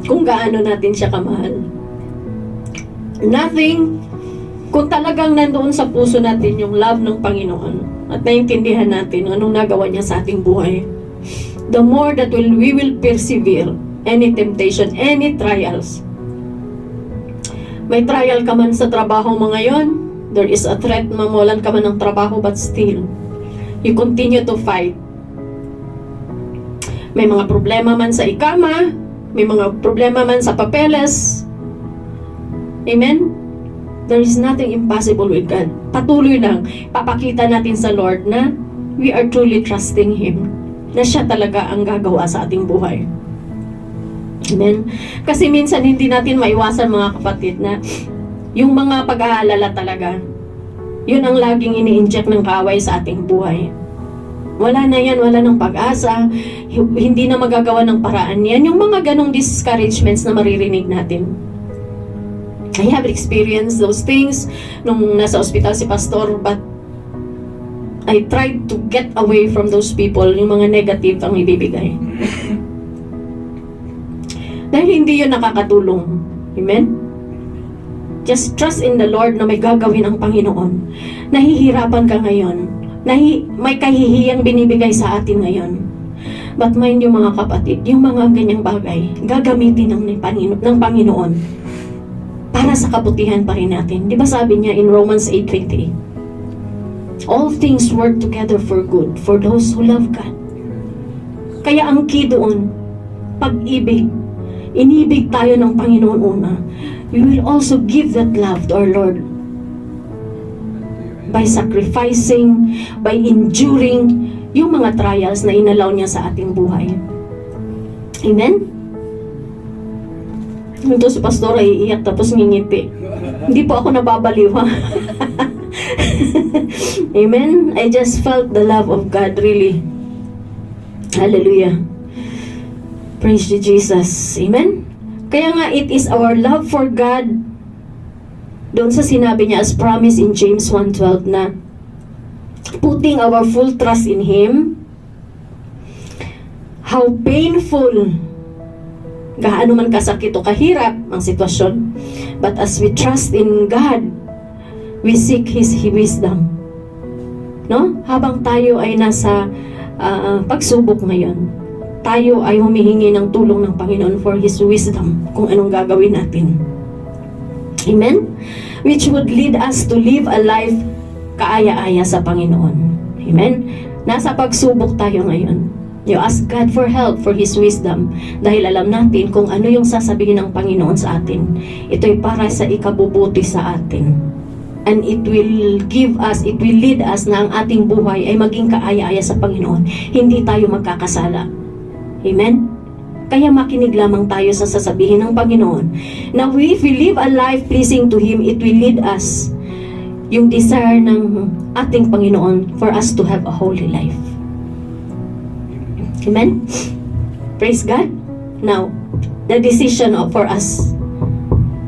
kung gaano natin siya kamahal. Nothing, kung talagang nandoon sa puso natin yung love ng Panginoon at naiintindihan natin anong nagawa niya sa ating buhay, the more that we will persevere any temptation, any trials. May trial ka man sa trabaho mo ngayon, there is a threat, mawalan ka man ng trabaho, but still, you continue to fight. May mga problema man sa ikama, may mga problema man sa papeles. Amen? There is nothing impossible with God. Patuloy lang, papakita natin sa Lord na we are truly trusting Him, na siya talaga ang gagawa sa ating buhay. Amen? Kasi minsan hindi natin maiwasan, mga kapatid, na yung mga pag-aalala talaga, yun ang laging ini-inject ng kaaway sa ating buhay. Wala na yan, wala ng pag-asa, hindi na magagawa ng paraan yan. Yung mga ganong discouragements na maririnig natin. I have experienced those things nung nasa ospital si Pastor, but I tried to get away from those people, yung mga negative ang ibibigay. Dahil hindi yun nakakatulong. Amen? Just trust in the Lord na may gagawin ang Panginoon. Nahihirapan ka ngayon. May kahihiyang binibigay sa atin ngayon. But mind you, mga kapatid, yung mga ganyang bagay, gagamitin ng Panginoon para sa kabutihan pa rin natin. Di ba sabi niya in Romans 8:28, all things work together for good for those who love God. Kaya ang key doon, pag-ibig. Inibig tayo ng Panginoon una. We will also give that love to our Lord by sacrificing, by enduring yung mga trials na inalaw niya sa ating buhay. Amen? Ito si Pastor ay iiyak tapos ngingiti. Hindi po ako nababaliw, ha? Amen? I just felt the love of God, really. Hallelujah. Praise you, Jesus. Amen? Kaya nga, it is our love for God. Doon sa sinabi niya as promised in James 1:12 na putting our full trust in Him. How painful, gaano man kasakit o kahirap ang sitwasyon. But as we trust in God, we seek His wisdom. No? Habang tayo ay nasa pagsubok ngayon, tayo ay humihingi ng tulong ng Panginoon for His wisdom kung anong gagawin natin. Amen? Which would lead us to live a life kaaya-aya sa Panginoon. Amen? Nasa pagsubok tayo ngayon. You ask God for help, for His wisdom, dahil alam natin kung ano yung sasabihin ng Panginoon sa atin. Ito'y para sa ikabubuti sa atin. And it will lead us na ang ating buhay ay maging kaaya-aya sa Panginoon. Hindi tayo magkakasala. Amen? Kaya makinig lamang tayo sa sasabihin ng Panginoon. Now, if we live a life pleasing to Him, it will lead us, yung desire ng ating Panginoon, for us to have a holy life. Amen? Praise God. Now, the decision for us,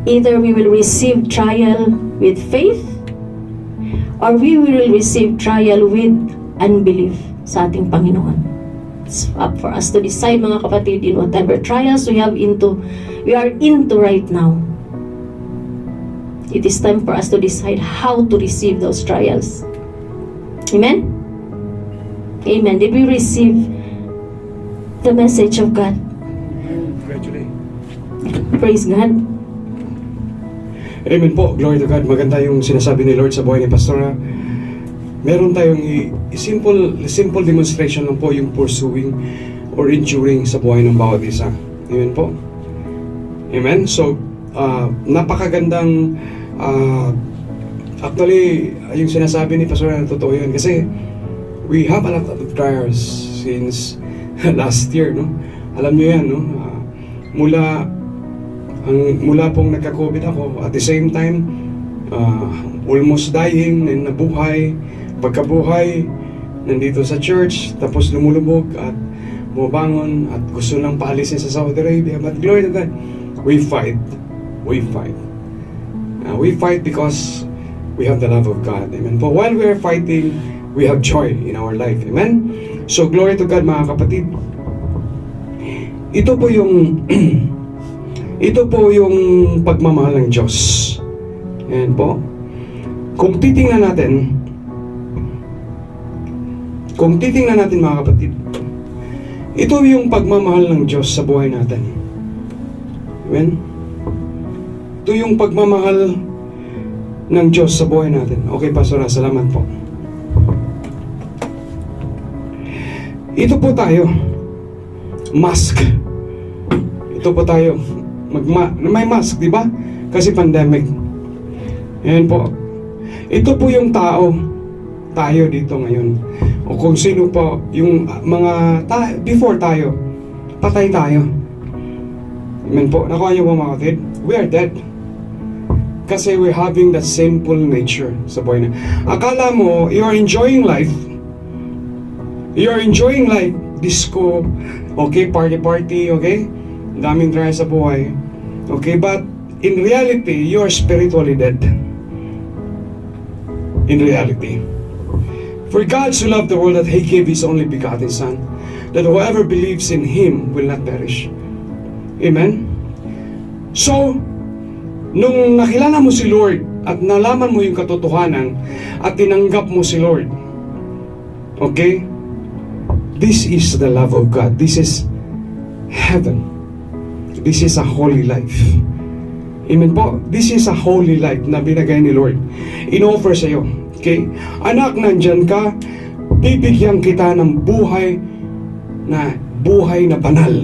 either we will receive trial with faith, or we will receive trial with unbelief sa ating Panginoon. It's up for us to decide, mga kapatid, in whatever trials we are into right now. It is time for us to decide how to receive those trials. Amen? Amen. Did we receive the message of God? Gradually. Praise God. Amen po. Glory to God. Maganda yung sinasabi ni Lord sa buhay ni Pastora. Meron tayong simple demonstration lang po yung pursuing or enduring sa buhay ng bawat isa. Amen po. Amen. So, napakagandang actually, yung sinasabi ni Pastor na totoo yun. Kasi we have a lot of trials since last year, no? Alam nyo yan, no? Mula pong nagka-COVID ako, at the same time, almost dying, and nabuhay, pagkabuhay, nandito sa church, tapos lumulubog at bumabangon at gusto lang paalisin sa Saudi Arabia. But glory to God, we fight. We fight because we have the love of God. Amen. But while we are fighting, we have joy in our life. Amen. So glory to God, mga kapatid. Ito po yung ito po yung pagmamahal ng Diyos. Ayan po. Kung titingnan natin mga kapatid, ito yung pagmamahal ng Diyos sa buhay natin. Amen. Ito yung pagmamahal ng Diyos sa buhay natin. Okay, Pastor, salamat po. Ito po tayo. Mask. Ito po tayo. May mask, di ba? Kasi pandemic. Ayan po. Ito po yung tao. Tayo dito ngayon. O kung sino po yung mga before tayo. Patay tayo. Amen po. Nakuha niyo po mga kapatid? We are dead. Kasi we're having that sinful nature sa buhay na. Akala mo, you are enjoying life. You are enjoying life. Disco, okay, party, okay? Daming drama sa buhay. Okay, but in reality, you are spiritually dead. In reality. For God so loved the world that He gave His only begotten Son, that whoever believes in Him will not perish. Amen? So, nung nakilala mo si Lord at nalaman mo yung katotohanan at tinanggap mo si Lord, okay? This is the love of God. This is heaven. This is a holy life. Amen po? This is a holy life na binigay ni Lord. In-offer sa iyo. Okay? Anak, nandyan ka, bibigyan kita ng buhay na banal.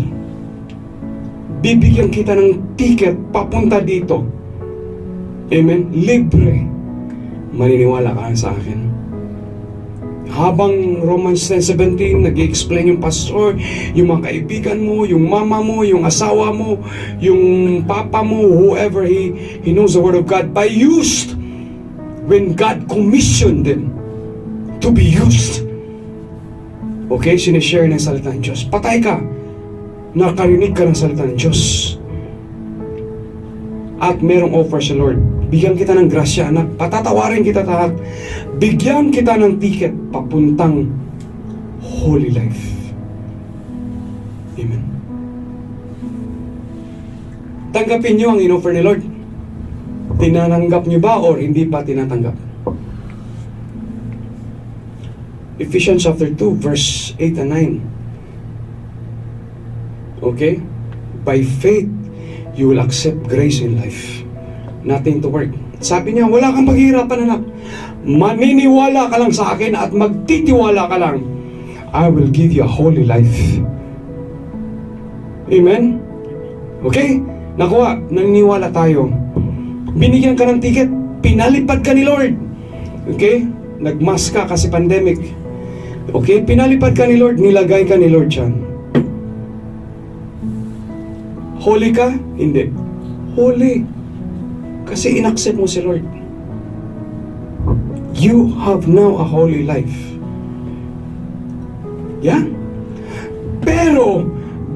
Bibigyan kita ng ticket papunta dito. Amen? Libre. Maniniwala ka sa akin. Habang Romans 10:17, nag-i-explain yung pastor, yung mga kaibigan mo, yung mama mo, yung asawa mo, yung papa mo, whoever he knows the word of God, by used when God commissioned them to be used. Okay, sinishare ng salita ng Diyos. Patay ka, nakarinig ka ng salita ng Diyos. At merong offer sa Lord. Bigyan kita ng grasya, anak. Patatawarin kita lahat. Bigyan kita ng ticket papuntang holy life. Amen. Tanggapin niyo ang in-offer ni Lord. Tinananggap niyo ba or hindi pa tinatanggap? Ephesians chapter 2 verse 8 and 9. Okay? By faith, you will accept grace in life. Nothing to work. Sabi niya, wala kang maghihirapan, anak. Maniniwala ka lang sa akin at magtitiwala ka lang. I will give you a holy life. Amen? Okay? Nakuha, naniniwala tayo. Binigyan ka ng ticket, pinalipad ka ni Lord. Okay? Nagmask ka kasi pandemic. Okay? Pinalipad ka ni Lord, nilagay ka ni Lord dyan. Holy ka? Hindi. Holy. Kasi inaccept mo si Lord. You have now a holy life. Yeah? Pero,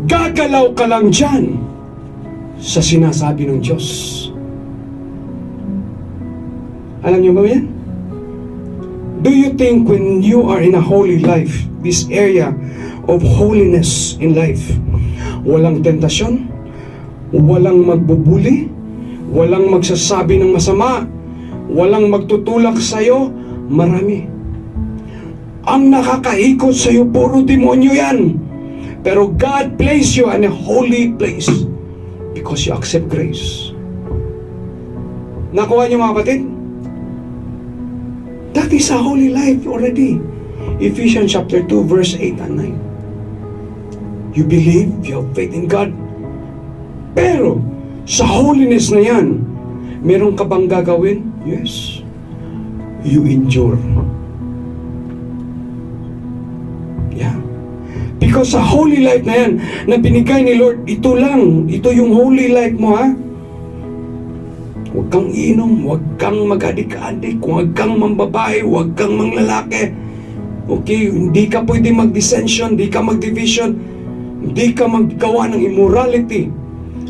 gagalaw ka lang dyan sa sinasabi ng Diyos. Alam niyo ba yan? Do you think when you are in a holy life, this area of holiness in life, walang tentasyon, walang magbubuli, walang magsasabi ng masama, walang magtutulak sa'yo, marami. Ang nakakaikot sa'yo, puro demonyo yan. Pero God placed you in a holy place because you accept grace. Nakuha niyo mga kapatid? That is a holy life already. Ephesians chapter 2 verse 8 and 9. You believe, you have faith in God. Pero, sa holiness na yan, meron ka bang gagawin? Yes. You endure. Yeah. Because sa holy life na yan, na binigay ni Lord, ito lang. Ito yung holy life mo, ha? Huwag kang inom, huwag kang mag-adik-adik, huwag kang mambabae, huwag kang manglalaki. Okay? Hindi ka pwede mag-dissension, hindi ka mag-division, hindi ka maggawa ng immorality.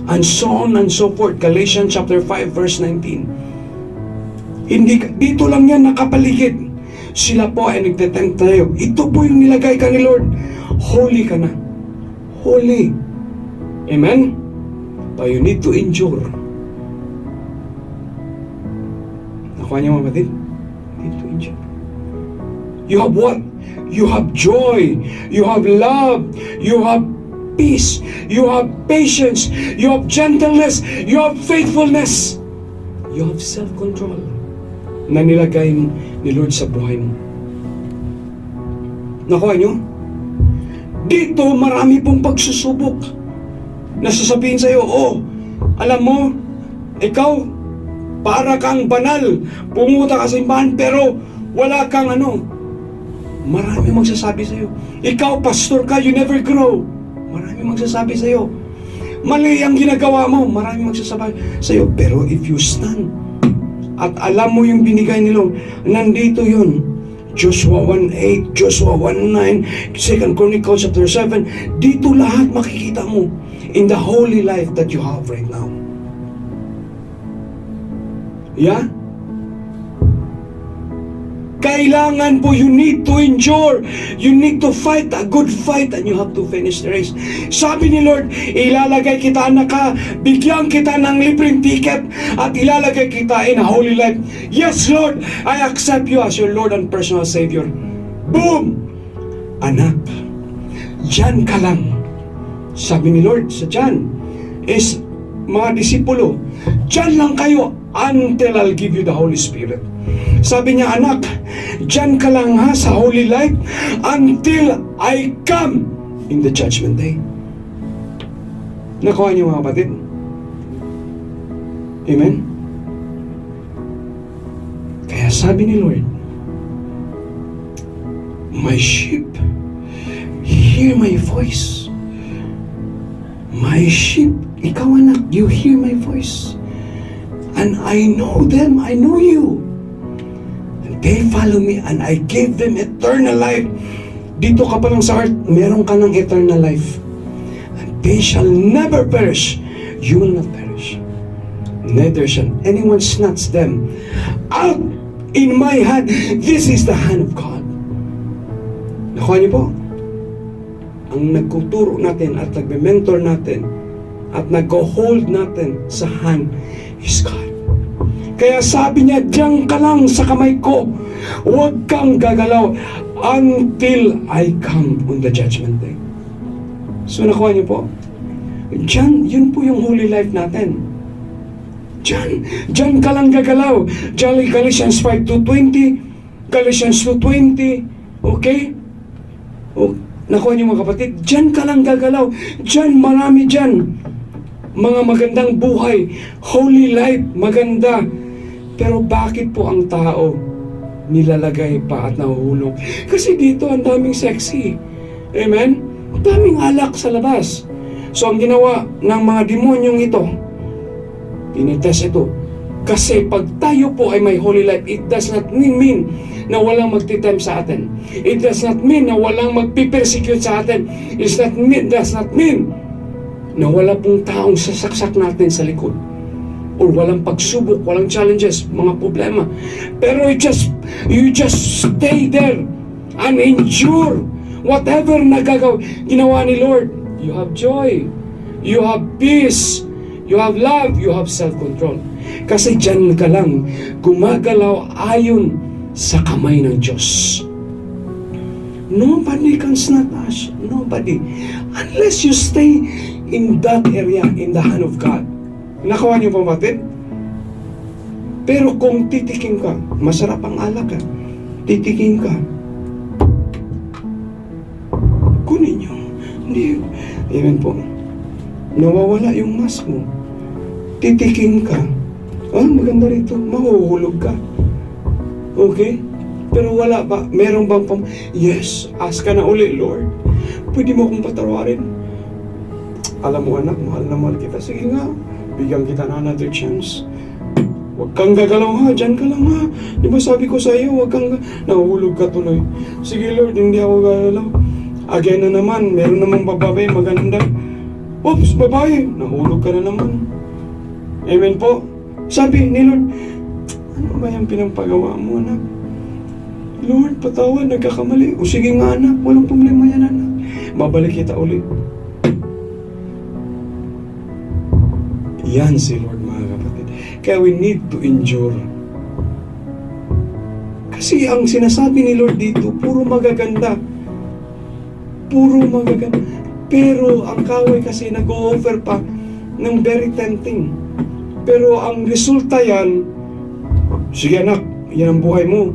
And so on and so forth. Galatians chapter 5 verse 19. Hindi, dito lang yan nakapaligid. Sila po ay nagtetempt tayo. Ito po yung nilagay ka ni Lord. Holy ka na. Holy. Amen? But you need to endure. Nakuha niyo mga kapatid? You need to endure. You have what? You have joy. You have love. You have peace. You have patience. You have gentleness. You have faithfulness. You have self-control na nilagay ni Lord sa buhay mo. Nakuha nyo? Dito marami pong pagsusubok. Nasasabihin sa'yo, oh, alam mo, ikaw, para kang banal. Pumunta ka sa simbahan, pero wala kang ano. Marami magsasabi sa'yo. Ikaw, pastor ka, you never grow. Marami magsasabi sa'yo. Mali ang ginagawa mo. Marami magsasabi sa'yo. Pero if you stand, at alam mo yung binigay ni Lord, nandito yun. Joshua 1:8, Joshua 1:9, 2 Chronicles chapter 7. Dito lahat makikita mo in the holy life that you have right now. Yeah? Kailangan po, you need to endure. You need to fight a good fight and you have to finish the race. Sabi ni Lord, ilalagay kita bigyan kita ng libreng ticket at ilalagay kita in a holy life. Yes, Lord, I accept you as your Lord and personal Savior. Boom! Anak, dyan ka lang. Sabi ni Lord sa dyan is, mga disipulo, dyan lang kayo until I'll give you the Holy Spirit. Sabi niya, anak, dyan ka lang ha sa holy life until I come in the judgment day. Nakuha niyo mga kapatid? Amen? Kaya sabi ni Lord, my sheep hear my voice. My sheep, ikaw anak, you hear my voice. And I know them, I know you. They follow me and I gave them eternal life. Dito ka pa lang sa earth, meron ka ng eternal life. And they shall never perish. You will not perish. Neither shall anyone snatch them out in my hand. This is the hand of God. Nakuha niyo po? Ang nagtuturo natin at nagme-mentor natin at nag-hold natin sa hand is God. Kaya sabi niya, diyan ka lang sa kamay ko. Huwag kang gagalaw until I come on the judgment day. So nakuha niyo po? Diyan, yun po yung holy life natin. Diyan ka lang gagalaw. Diyan, Galatians 5:2:20, Galatians 2:20, okay? O, nakuha niyo mga kapatid? Diyan ka lang gagalaw. Diyan, marami diyan. Mga magandang buhay, holy life, maganda. Pero bakit po ang tao nilalagay pa at nahuhulog? Kasi dito ang daming sexy. Amen? Ang daming alak sa labas. So ang ginawa ng mga demonyong ito, tinitest ito. Kasi pag tayo po ay may holy life, it does not mean na walang magtitempt sa atin. It does not mean na walang magpipersecute sa atin. It does not mean na wala pong taong sasaksak natin sa likod. O walang pagsubok, walang challenges, mga problema. Pero you just stay there and endure whatever ginawa ni Lord. You have joy, you have peace, you have love, you have self-control. Kasi dyan ka lang gumagalaw ayon sa kamay ng Diyos. Nobody can snatch us. Nobody. Unless you stay in that area, in the hand of God. Nakuha niyo po kapatid? Pero kung titiking ka, masarap ang alak ka, titiking ka, kunin niyo. Hindi. Amen po. Nawawala yung mask mo. Titiking ka. Maganda rito. Mahuhulog ka. Okay? Pero wala ba? Meron bang yes, ask ka na uli, Lord. Pwede mo akong patawarin. Alam mo anak, mahal na mahal kita. Sige nga, bigyan kita na another chance. Huwag kang gagalaw ha, dyan ka lang ha. Di ba sabi ko sa iyo, huwag kang nahulog ka tuloy. Sige Lord, hindi ako gagalaw. Again na naman, meron namang babae, maganda. Oops, babae, nahulog ka na naman. Amen po. Sabi ni Lord, Ano ba yung pinagpagawa mo, anak? Lord, patawad, nagkakamali. O sige nga, anak, walang problema yan, anak. Babalik kita ulit. Yan si Lord, mga kapatid. Kaya we need to endure. Kasi ang sinasabi ni Lord dito, puro magaganda. Puro magaganda. Pero ang kaway kasi nag-o-offer pa ng very tempting. Pero ang resulta yan, sige anak, yan ang buhay mo.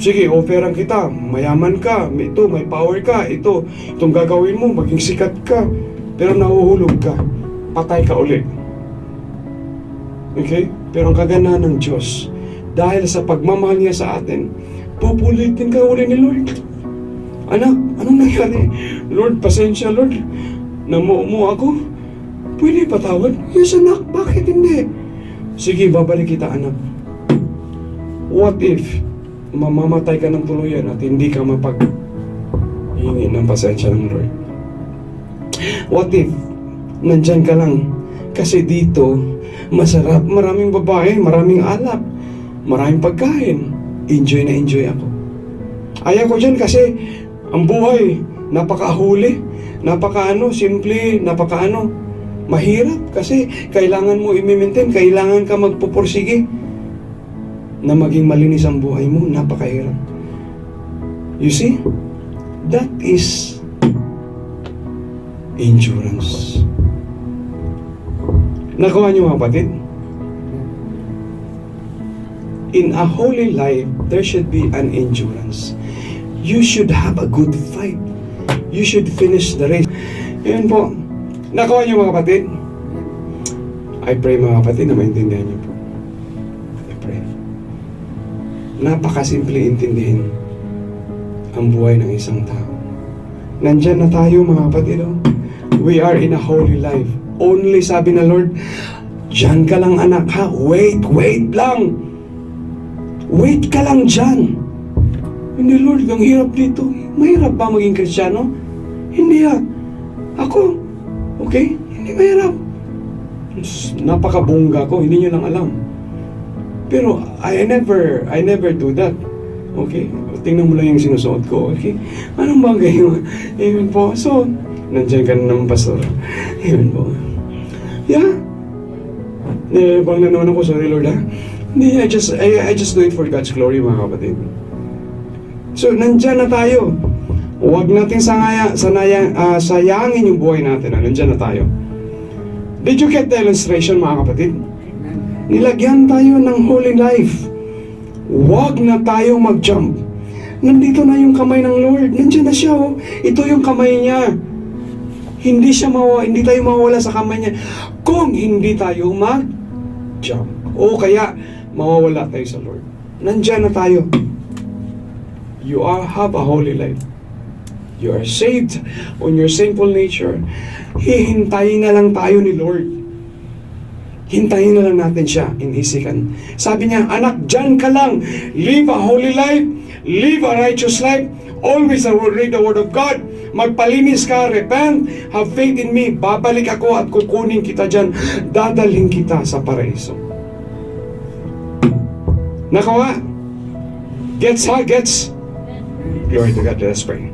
Sige, offeran kita, mayaman ka, ito, may power ka, itong gagawin mo, maging sikat ka. Pero nahuhulog ka, patay ka ulit. Okay? Pero ang kagandahan ng Diyos, dahil sa pagmamahal niya sa atin, pupulitin ka uli ni Lord. Anak, anong nangyari? Lord, pasensya, Lord. Namuumo ako. Pwede patawad? Yes, anak. Bakit hindi? Sige, babalik kita, anak. What if mamamatay ka ng tuluyan at hindi ka mapag-hingi ng pasensya ng Lord? What if nandyan ka lang kasi dito masarap, maraming babae, maraming alak, maraming pagkain, enjoy na enjoy ako. Ayaw ko dyan kasi ang buhay napakahuli, simple, mahirap kasi kailangan mo i-maintain, kailangan ka magpupursige na maging malinis ang buhay mo, napakahirap. You see? That is endurance. Nakuha niyo mga kapatid? In a holy life, there should be an endurance. You should have a good fight. You should finish the race. Yun po. Nakuha niyo mga kapatid? I pray mga kapatid na maintindihan niyo po. I pray. Napakasimple intindihin ang buhay ng isang tao. Nandyan na tayo mga kapatid. Oh. We are in a holy life. Only sabi na Lord, dyan ka lang anak ha. Wait lang. Wait ka lang dyan. Hindi Lord, ang hirap dito. Mahirap ba maging Kristiyano? Hindi ha. Ako, okay? Hindi mahirap. Napakabongga ko, hindi nyo lang alam. Pero I never do that. Okay? Tingnan mo lang yung sinusuot ko. Okay? Anong bagay yun? Amen po. So, nandiyan ka na naman, Pastor. Amen po. Yeah. Bang nanonood ko, sorry Lord ha. Hindi, I just do it for God's glory, mga kapatid. So, nandyan na tayo. Huwag natin sayangin yung buhay natin. Nandyan na tayo. Did you get the illustration, mga kapatid? Nilagyan tayo ng holy life. Huwag na tayo mag-jump. Nandito na yung kamay ng Lord. Nandiyan na siya. Oh. Ito yung kamay niya. Hindi tayo mawawala sa kamay niya kung hindi tayo mag-jump. O kaya, mawawala tayo sa Lord. Nandiyan na tayo. You have a holy life. You are saved on your sinful nature. Hihintayin na lang tayo ni Lord. Hintayin na lang natin siya in isikan. Sabi niya, anak, dyan ka lang. Live a holy life. Live a righteous life. Always read the word of God. Magpalinis ka, repent, have faith in me. Babalik ako at kukunin kita dyan. Dadalhin kita sa paraiso. Nakawa? Gets ha? Gets? Glory to God. Let us pray.